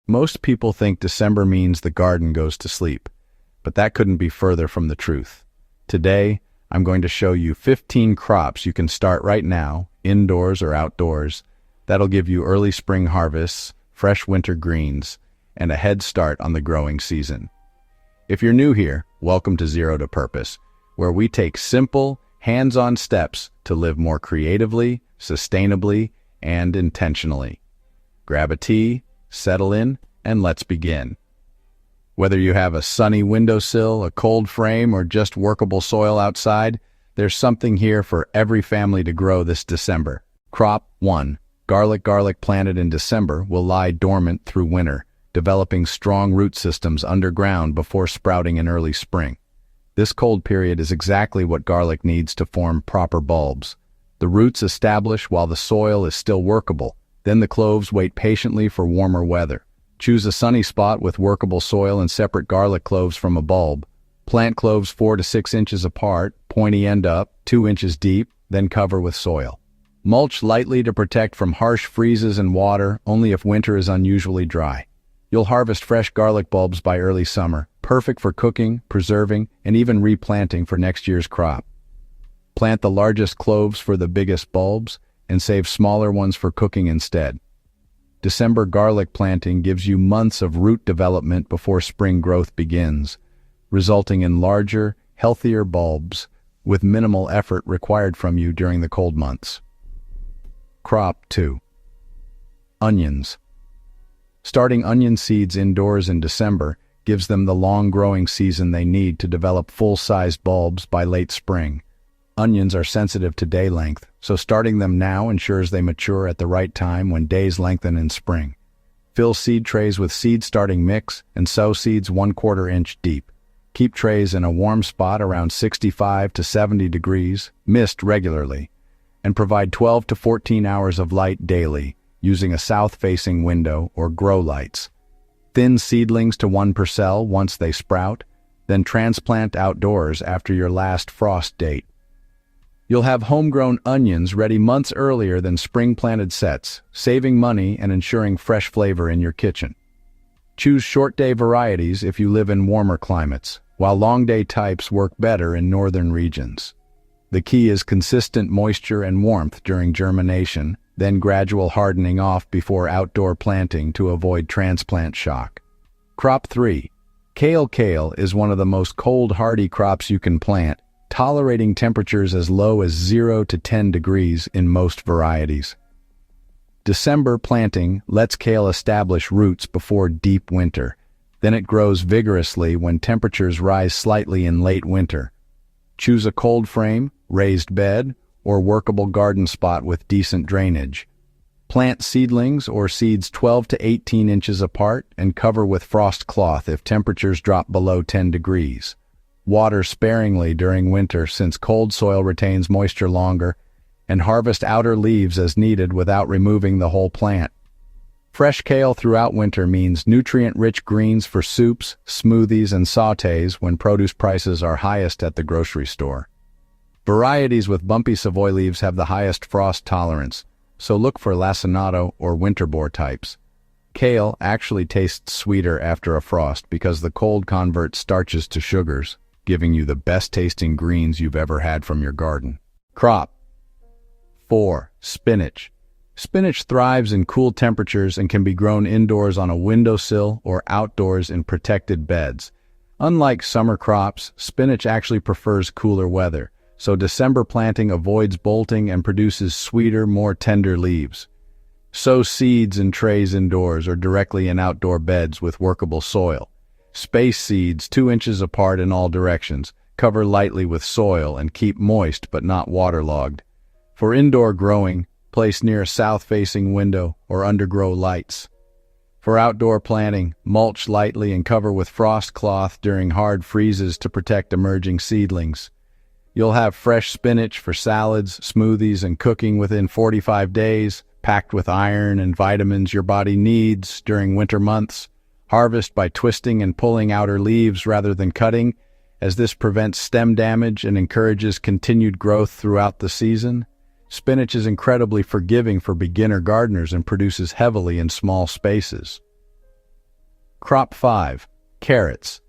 Most people think December means the garden goes to sleep, but that couldn't be further from the truth. Today, I'm going to show you 15 crops you can start right now, indoors or outdoors, that'll give you early spring harvests, fresh winter greens, and a head start on the growing season. If you're new here, welcome to Zero to Purpose, where we take simple, hands-on steps to live more creatively, sustainably, and intentionally. Grab a tea, settle in, and let's begin. Whether you have a sunny windowsill, a cold frame, or just workable soil outside, there's something here for every family to grow this December. Crop 1. Garlic planted in December will lie dormant through winter, developing strong root systems underground before sprouting in early spring. This cold period is exactly what garlic needs to form proper bulbs. The roots establish while the soil is still workable. Then the cloves wait patiently for warmer weather. Choose a sunny spot with workable soil and separate garlic cloves from a bulb. Plant cloves 4 to 6 inches apart, pointy end up, 2 inches deep, then cover with soil. Mulch lightly to protect from harsh freezes and water, only if winter is unusually dry. You'll harvest fresh garlic bulbs by early summer, perfect for cooking, preserving, and even replanting for next year's crop. Plant the largest cloves for the biggest bulbs, and save smaller ones for cooking instead. December garlic planting gives you months of root development before spring growth begins, resulting in larger, healthier bulbs with minimal effort required from you during the cold months. Crop 2. Onions. Starting onion seeds indoors in December gives them the long growing season they need to develop full-sized bulbs by late spring. Onions are sensitive to day length, so starting them now ensures they mature at the right time when days lengthen in spring. Fill seed trays with seed starting mix and sow seeds 1/4 inch deep. Keep trays in a warm spot around 65 to 70 degrees, mist regularly, and provide 12 to 14 hours of light daily using a south-facing window or grow lights. Thin seedlings to 1 parcel once they sprout, then transplant outdoors after your last frost date. You'll have homegrown onions ready months earlier than spring-planted sets, saving money and ensuring fresh flavor in your kitchen. Choose short-day varieties if you live in warmer climates, while long-day types work better in northern regions. The key is consistent moisture and warmth during germination, then gradual hardening off before outdoor planting to avoid transplant shock. Crop 3. Kale. Kale is one of the most cold-hardy crops you can plant, tolerating temperatures as low as 0 to 10 degrees in most varieties. December planting lets kale establish roots before deep winter. Then it grows vigorously when temperatures rise slightly in late winter. Choose a cold frame, raised bed, or workable garden spot with decent drainage. Plant seedlings or seeds 12 to 18 inches apart and cover with frost cloth if temperatures drop below 10 degrees. Water sparingly during winter since cold soil retains moisture longer, and harvest outer leaves as needed without removing the whole plant. Fresh kale throughout winter means nutrient-rich greens for soups, smoothies, and sautés when produce prices are highest at the grocery store. Varieties with bumpy Savoy leaves have the highest frost tolerance, so look for lacinato or winterbore types. Kale actually tastes sweeter after a frost because the cold converts starches to sugars, giving you the best-tasting greens you've ever had from your garden. Crop 4. Spinach. Spinach thrives in cool temperatures and can be grown indoors on a windowsill or outdoors in protected beds. Unlike summer crops, spinach actually prefers cooler weather, so December planting avoids bolting and produces sweeter, more tender leaves. Sow seeds in trays indoors or directly in outdoor beds with workable soil. Space seeds 2 inches apart in all directions, cover lightly with soil, and keep moist but not waterlogged. For indoor growing, place near a south-facing window or undergrow lights. For outdoor planting, mulch lightly and cover with frost cloth during hard freezes to protect emerging seedlings. You'll have fresh spinach for salads, smoothies, and cooking within 45 days, packed with iron and vitamins your body needs during winter months. Harvest by twisting and pulling outer leaves rather than cutting, as this prevents stem damage and encourages continued growth throughout the season. Spinach is incredibly forgiving for beginner gardeners and produces heavily in small spaces. Crop 5. Carrots.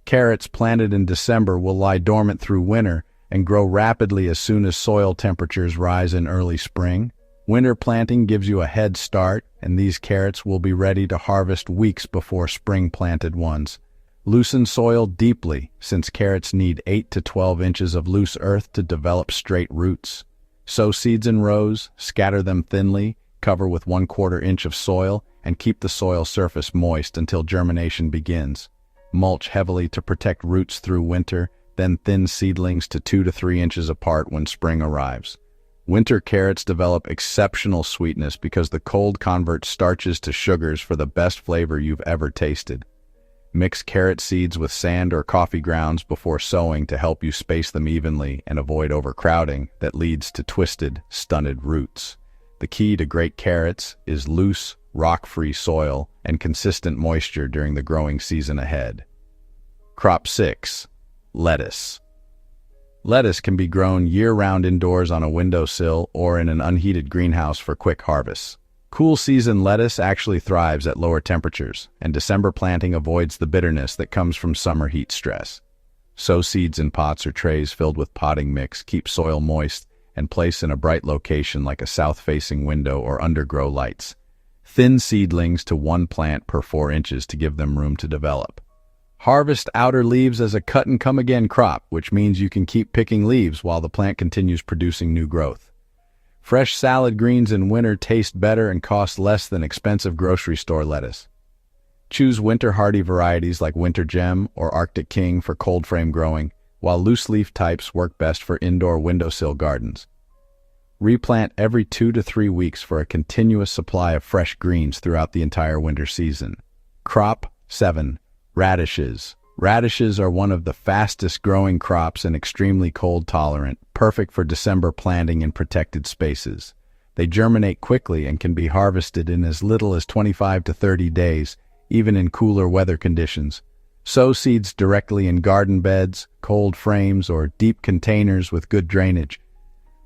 Carrots planted in December will lie dormant through winter and grow rapidly as soon as soil temperatures rise in early spring. Winter planting gives you a head start, and these carrots will be ready to harvest weeks before spring-planted ones. Loosen soil deeply, since carrots need 8 to 12 inches of loose earth to develop straight roots. Sow seeds in rows, scatter them thinly, cover with 1/4 inch of soil, and keep the soil surface moist until germination begins. Mulch heavily to protect roots through winter, then thin seedlings to 2 to 3 inches apart when spring arrives. Winter carrots develop exceptional sweetness because the cold converts starches to sugars for the best flavor you've ever tasted. Mix carrot seeds with sand or coffee grounds before sowing to help you space them evenly and avoid overcrowding that leads to twisted, stunted roots. The key to great carrots is loose, rock-free soil and consistent moisture during the growing season ahead. Crop 6. Lettuce. Lettuce can be grown year-round indoors on a windowsill or in an unheated greenhouse for quick harvests. Cool season lettuce actually thrives at lower temperatures, and December planting avoids the bitterness that comes from summer heat stress. Sow seeds in pots or trays filled with potting mix, keep soil moist, and place in a bright location like a south-facing window or under grow lights. Thin seedlings to one plant per 4 inches to give them room to develop. Harvest outer leaves as a cut-and-come-again crop, which means you can keep picking leaves while the plant continues producing new growth. Fresh salad greens in winter taste better and cost less than expensive grocery store lettuce. Choose winter-hardy varieties like Winter Gem or Arctic King for cold-frame growing, while loose-leaf types work best for indoor windowsill gardens. Replant every 2 to 3 weeks for a continuous supply of fresh greens throughout the entire winter season. Crop 7. Radishes. Radishes are one of the fastest growing crops and extremely cold tolerant, perfect for December planting in protected spaces. They germinate quickly and can be harvested in as little as 25 to 30 days, even in cooler weather conditions. Sow seeds directly in garden beds, cold frames, or deep containers with good drainage.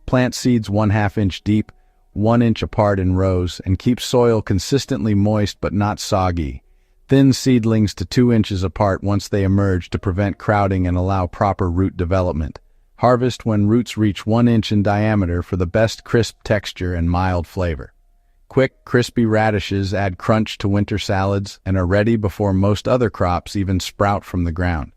Plant seeds 1/2 inch deep, 1 inch apart in rows, and keep soil consistently moist but not soggy. Thin seedlings to 2 inches apart once they emerge to prevent crowding and allow proper root development. Harvest when roots reach 1 inch in diameter for the best crisp texture and mild flavor. Quick, crispy radishes add crunch to winter salads and are ready before most other crops even sprout from the ground.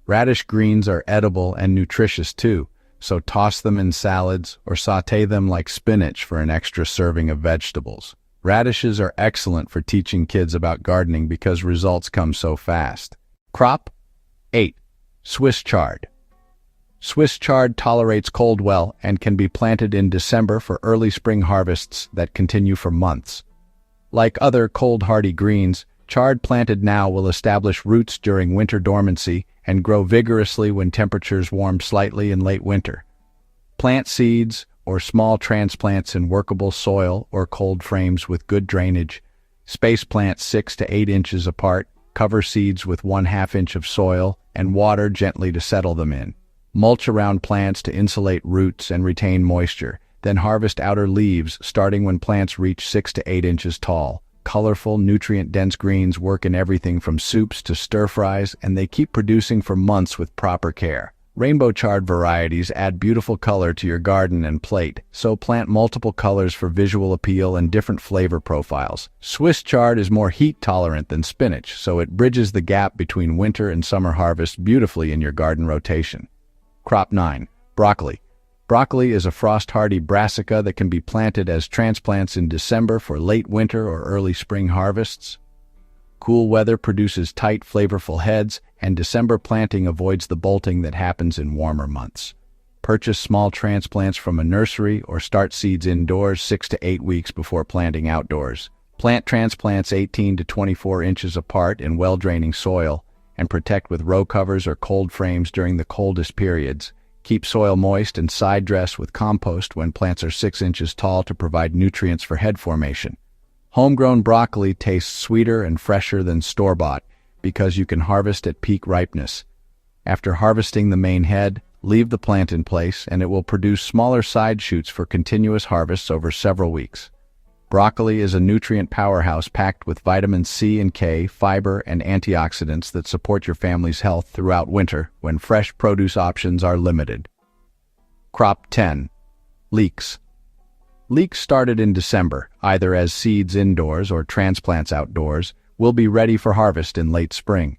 Radish greens are edible and nutritious too, so toss them in salads or sauté them like spinach for an extra serving of vegetables. Radishes are excellent for teaching kids about gardening because results come so fast. Crop 8. Swiss chard. Swiss chard tolerates cold well and can be planted in December for early spring harvests that continue for months. Like other cold-hardy greens, chard planted now will establish roots during winter dormancy and grow vigorously when temperatures warm slightly in late winter. Plant seeds or small transplants in workable soil or cold frames with good drainage. Space plants 6 to 8 inches apart, cover seeds with 1/2 inch of soil, and water gently to settle them in. Mulch around plants to insulate roots and retain moisture, then harvest outer leaves starting when plants reach 6 to 8 inches tall. Colorful, nutrient-dense greens work in everything from soups to stir-fries, and they keep producing for months with proper care. Rainbow chard varieties add beautiful color to your garden and plate, so plant multiple colors for visual appeal and different flavor profiles. Swiss chard is more heat-tolerant than spinach, so it bridges the gap between winter and summer harvest beautifully in your garden rotation. Crop 9. Broccoli. Broccoli is a frost-hardy brassica that can be planted as transplants in December for late winter or early spring harvests. Cool weather produces tight, flavorful heads, and December planting avoids the bolting that happens in warmer months. Purchase small transplants from a nursery or start seeds indoors 6 to 8 weeks before planting outdoors. Plant transplants 18 to 24 inches apart in well-draining soil and protect with row covers or cold frames during the coldest periods. Keep soil moist and side dress with compost when plants are 6 inches tall to provide nutrients for head formation. Homegrown broccoli tastes sweeter and fresher than store-bought because you can harvest at peak ripeness. After harvesting the main head, leave the plant in place and it will produce smaller side shoots for continuous harvests over several weeks. Broccoli is a nutrient powerhouse packed with vitamins C and K, fiber, and antioxidants that support your family's health throughout winter when fresh produce options are limited. Crop 10. Leeks. Leeks started in December, either as seeds indoors or transplants outdoors, will be ready for harvest in late spring.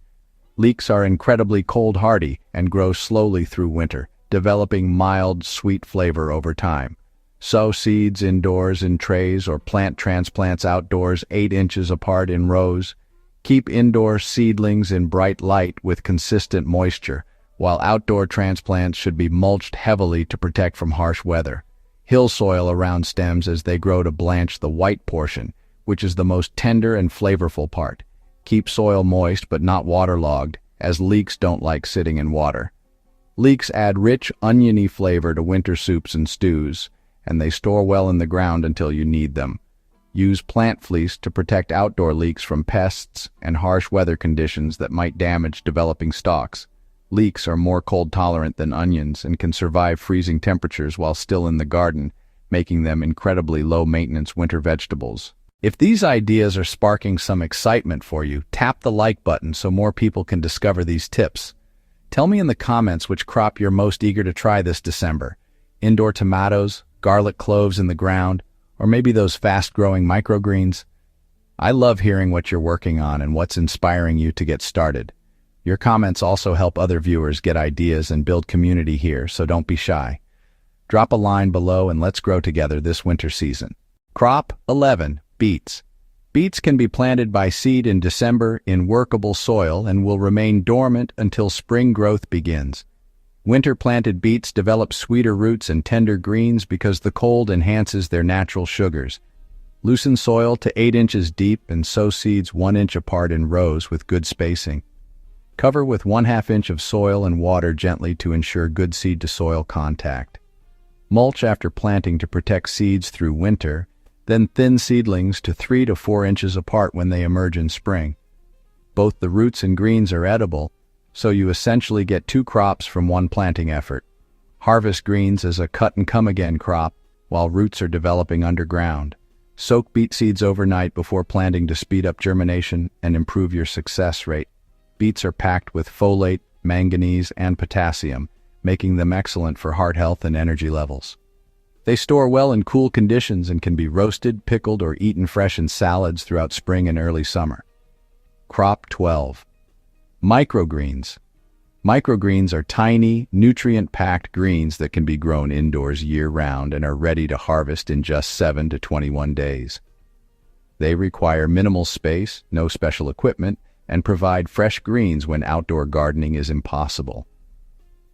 Leeks are incredibly cold-hardy and grow slowly through winter, developing mild, sweet flavor over time. Sow seeds indoors in trays or plant transplants outdoors 8 inches apart in rows. Keep indoor seedlings in bright light with consistent moisture, while outdoor transplants should be mulched heavily to protect from harsh weather. Hill soil around stems as they grow to blanch the white portion, which is the most tender and flavorful part. Keep soil moist but not waterlogged, as leeks don't like sitting in water. Leeks add rich, oniony flavor to winter soups and stews, and they store well in the ground until you need them. Use plant fleece to protect outdoor leeks from pests and harsh weather conditions that might damage developing stalks. Leeks are more cold-tolerant than onions and can survive freezing temperatures while still in the garden, making them incredibly low-maintenance winter vegetables. If these ideas are sparking some excitement for you, tap the like button so more people can discover these tips. Tell me in the comments which crop you're most eager to try this December. Indoor tomatoes, garlic cloves in the ground, or maybe those fast-growing microgreens? I love hearing what you're working on and what's inspiring you to get started. Your comments also help other viewers get ideas and build community here, so don't be shy. Drop a line below and let's grow together this winter season. Crop 11. Beets. Beets can be planted by seed in December in workable soil and will remain dormant until spring growth begins. Winter-planted beets develop sweeter roots and tender greens because the cold enhances their natural sugars. Loosen soil to 8 inches deep and sow seeds 1 inch apart in rows with good spacing. Cover with 1/2 inch of soil and water gently to ensure good seed-to-soil contact. Mulch after planting to protect seeds through winter, then thin seedlings to 3 to 4 inches apart when they emerge in spring. Both the roots and greens are edible, so you essentially get 2 crops from 1 planting effort. Harvest greens as a cut-and-come-again crop, while roots are developing underground. Soak beet seeds overnight before planting to speed up germination and improve your success rate. Beets are packed with folate, manganese, and potassium, making them excellent for heart health and energy levels. They store well in cool conditions and can be roasted, pickled, or eaten fresh in salads throughout spring and early summer. Crop 12. Microgreens. Microgreens are tiny, nutrient-packed greens that can be grown indoors year-round and are ready to harvest in just 7 to 21 days. They require minimal space, no special equipment, and provide fresh greens when outdoor gardening is impossible.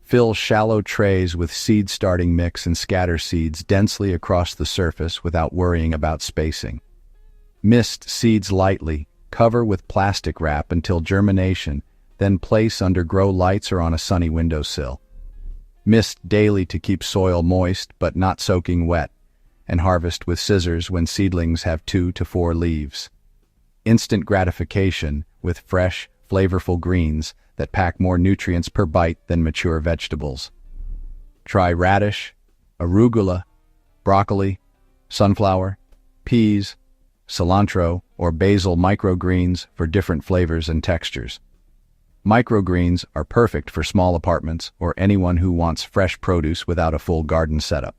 Fill shallow trays with seed-starting mix and scatter seeds densely across the surface without worrying about spacing. Mist seeds lightly, cover with plastic wrap until germination, then place under grow lights or on a sunny windowsill. Mist daily to keep soil moist but not soaking wet, and harvest with scissors when seedlings have 2 to 4 leaves. Instant gratification with fresh, flavorful greens that pack more nutrients per bite than mature vegetables. Try radish, arugula, broccoli, sunflower, peas, cilantro, or basil microgreens for different flavors and textures. Microgreens are perfect for small apartments or anyone who wants fresh produce without a full garden setup.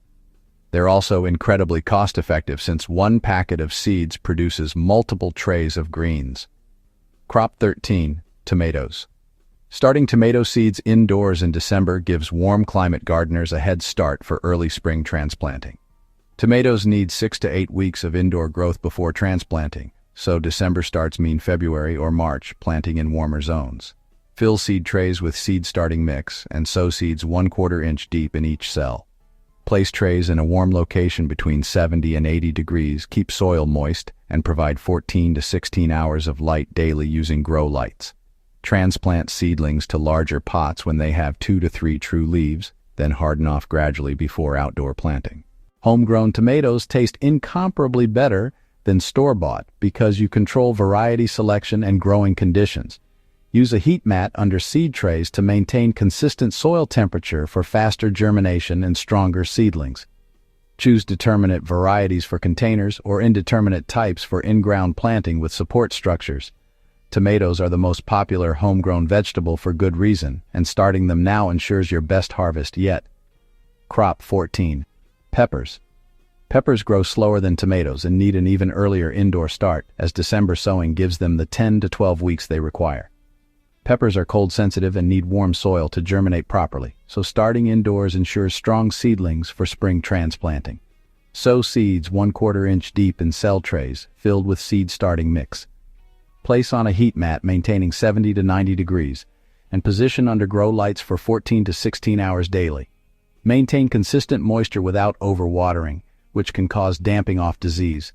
They're also incredibly cost-effective since 1 packet of seeds produces multiple trays of greens. Crop 13. Tomatoes. Starting tomato seeds indoors in December gives warm climate gardeners a head start for early spring transplanting. Tomatoes need 6 to 8 weeks of indoor growth before transplanting, so December starts mean February or March planting in warmer zones. Fill seed trays with seed-starting mix and sow seeds 1/4 inch deep in each cell. Place trays in a warm location between 70 and 80 degrees, keep soil moist, and provide 14 to 16 hours of light daily using grow lights. Transplant seedlings to larger pots when they have 2 to 3 true leaves, then harden off gradually before outdoor planting. Homegrown tomatoes taste incomparably better than store-bought because you control variety selection and growing conditions. Use a heat mat under seed trays to maintain consistent soil temperature for faster germination and stronger seedlings. Choose determinate varieties for containers or indeterminate types for in-ground planting with support structures. Tomatoes are the most popular homegrown vegetable for good reason, and starting them now ensures your best harvest yet. Crop 14. Peppers. Peppers grow slower than tomatoes and need an even earlier indoor start, as December sowing gives them the 10 to 12 weeks they require. Peppers are cold sensitive and need warm soil to germinate properly, so starting indoors ensures strong seedlings for spring transplanting. Sow seeds 1/4 inch deep in cell trays filled with seed starting mix. Place on a heat mat maintaining 70 to 90 degrees and position under grow lights for 14 to 16 hours daily. Maintain consistent moisture without overwatering, which can cause damping off disease.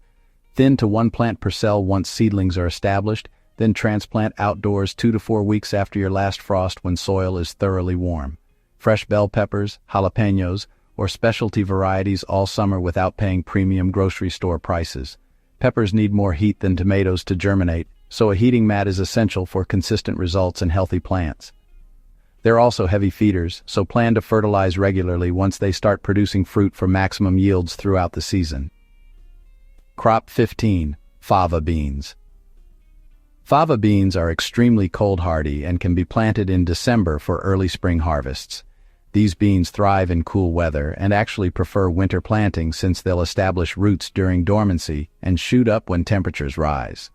Thin to 1 plant per cell once seedlings are established, then transplant outdoors 2 to 4 weeks after your last frost when soil is thoroughly warm. Fresh bell peppers, jalapenos, or specialty varieties all summer without paying premium grocery store prices. Peppers need more heat than tomatoes to germinate, so a heating mat is essential for consistent results and healthy plants. They're also heavy feeders, so plan to fertilize regularly once they start producing fruit for maximum yields throughout the season. Crop 15. Fava beans. Fava beans are extremely cold-hardy and can be planted in December for early spring harvests. These beans thrive in cool weather and actually prefer winter planting since they'll establish roots during dormancy and shoot up when temperatures rise.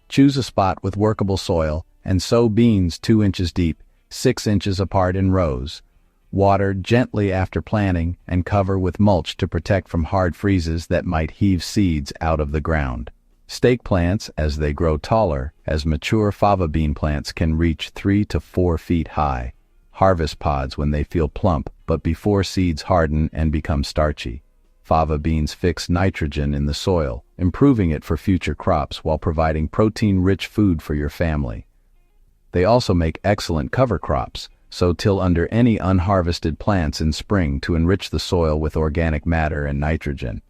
Choose a spot with workable soil and sow beans 2 inches deep, 6 inches apart in rows. Water gently after planting and cover with mulch to protect from hard freezes that might heave seeds out of the ground. Stake plants as they grow taller, as mature fava bean plants can reach 3 to 4 feet high. Harvest pods when they feel plump, but before seeds harden and become starchy. Fava beans fix nitrogen in the soil, improving it for future crops while providing protein-rich food for your family. They also make excellent cover crops, so till under any unharvested plants in spring to enrich the soil with organic matter and nitrogen.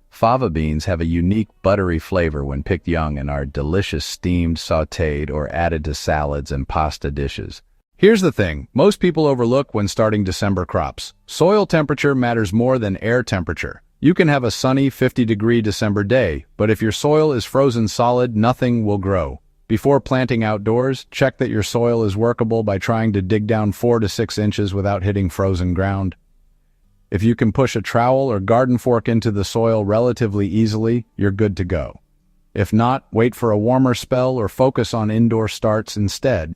Fava beans have a unique buttery flavor when picked young and are delicious steamed, sautéed, or added to salads and pasta dishes. Here's the thing most people overlook when starting December crops. Soil temperature matters more than air temperature. You can have a sunny 50-degree December day, but if your soil is frozen solid, nothing will grow. Before planting outdoors, check that your soil is workable by trying to dig down 4 to 6 inches without hitting frozen ground. If you can push a trowel or garden fork into the soil relatively easily, you're good to go. If not, wait for a warmer spell or focus on indoor starts instead.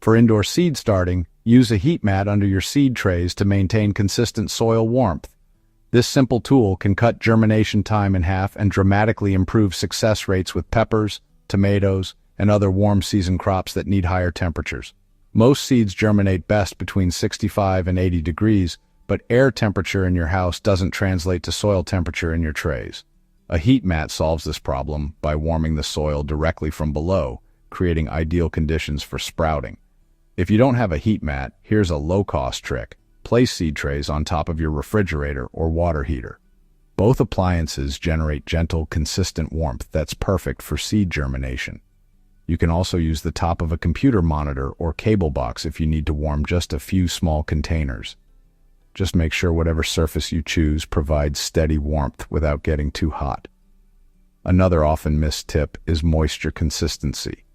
For indoor seed starting, use a heat mat under your seed trays to maintain consistent soil warmth. This simple tool can cut germination time in half and dramatically improve success rates with peppers, tomatoes, and other warm season crops that need higher temperatures. Most seeds germinate best between 65 and 80 degrees, but air temperature in your house doesn't translate to soil temperature in your trays. A heat mat solves this problem by warming the soil directly from below, creating ideal conditions for sprouting. If you don't have a heat mat, here's a low-cost trick. Place seed trays on top of your refrigerator or water heater. Both appliances generate gentle, consistent warmth that's perfect for seed germination. You can also use the top of a computer monitor or cable box if you need to warm just a few small containers. Just make sure whatever surface you choose provides steady warmth without getting too hot. Another often missed tip is moisture consistency.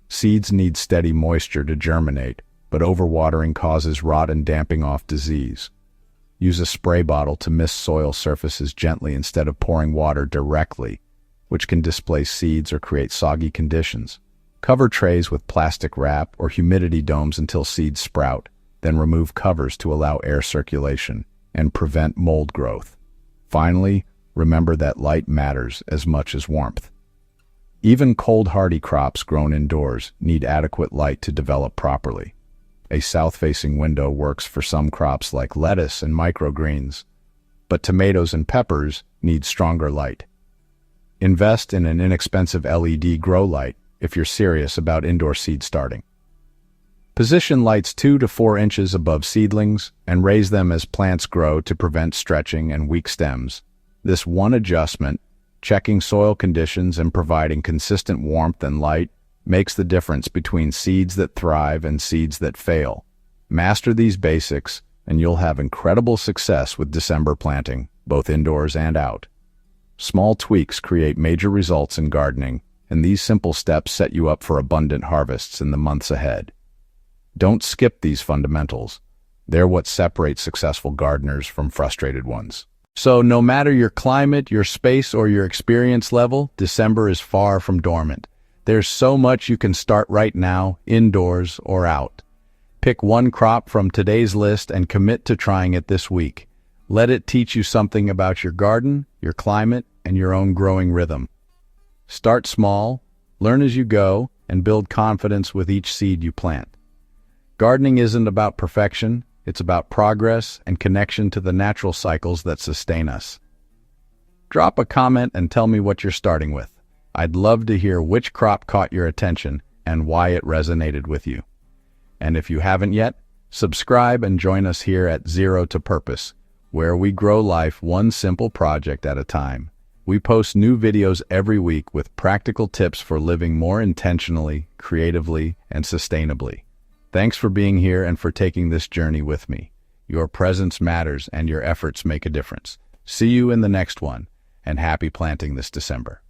Seeds need steady moisture to germinate, but overwatering causes rot and damping off disease. Use a spray bottle to mist soil surfaces gently instead of pouring water directly, which can displace seeds or create soggy conditions. Cover trays with plastic wrap or humidity domes until seeds sprout, then remove covers to allow air circulation and prevent mold growth. Finally, remember that light matters as much as warmth. Even cold-hardy crops grown indoors need adequate light to develop properly. A south-facing window works for some crops like lettuce and microgreens, but tomatoes and peppers need stronger light. Invest in an inexpensive LED grow light if you're serious about indoor seed starting. Position lights 2 to 4 inches above seedlings and raise them as plants grow to prevent stretching and weak stems. This one adjustment, checking soil conditions and providing consistent warmth and light, makes the difference between seeds that thrive and seeds that fail. Master these basics, and you'll have incredible success with December planting. both indoors and out. Small tweaks create major results in gardening, and these simple steps set you up for abundant harvests in the months ahead. Don't skip these fundamentals. They're what separates successful gardeners from frustrated ones. So no matter your climate, your space, or your experience level, December is far from dormant. There's so much you can start right now, indoors or out. Pick one crop from today's list and commit to trying it this week. Let it teach you something about your garden, your climate, and your own growing rhythm. Start small, learn as you go, and build confidence with each seed you plant. Gardening isn't about perfection, it's about progress and connection to the natural cycles that sustain us. Drop a comment and tell me what you're starting with. I'd love to hear which crop caught your attention and why it resonated with you. And if you haven't yet, subscribe and join us here at Zero to Purpose, where we grow life one simple project at a time. We post new videos every week with practical tips for living more intentionally, creatively, and sustainably. Thanks for being here and for taking this journey with me. Your presence matters and your efforts make a difference. See you in the next one, and happy planting this December.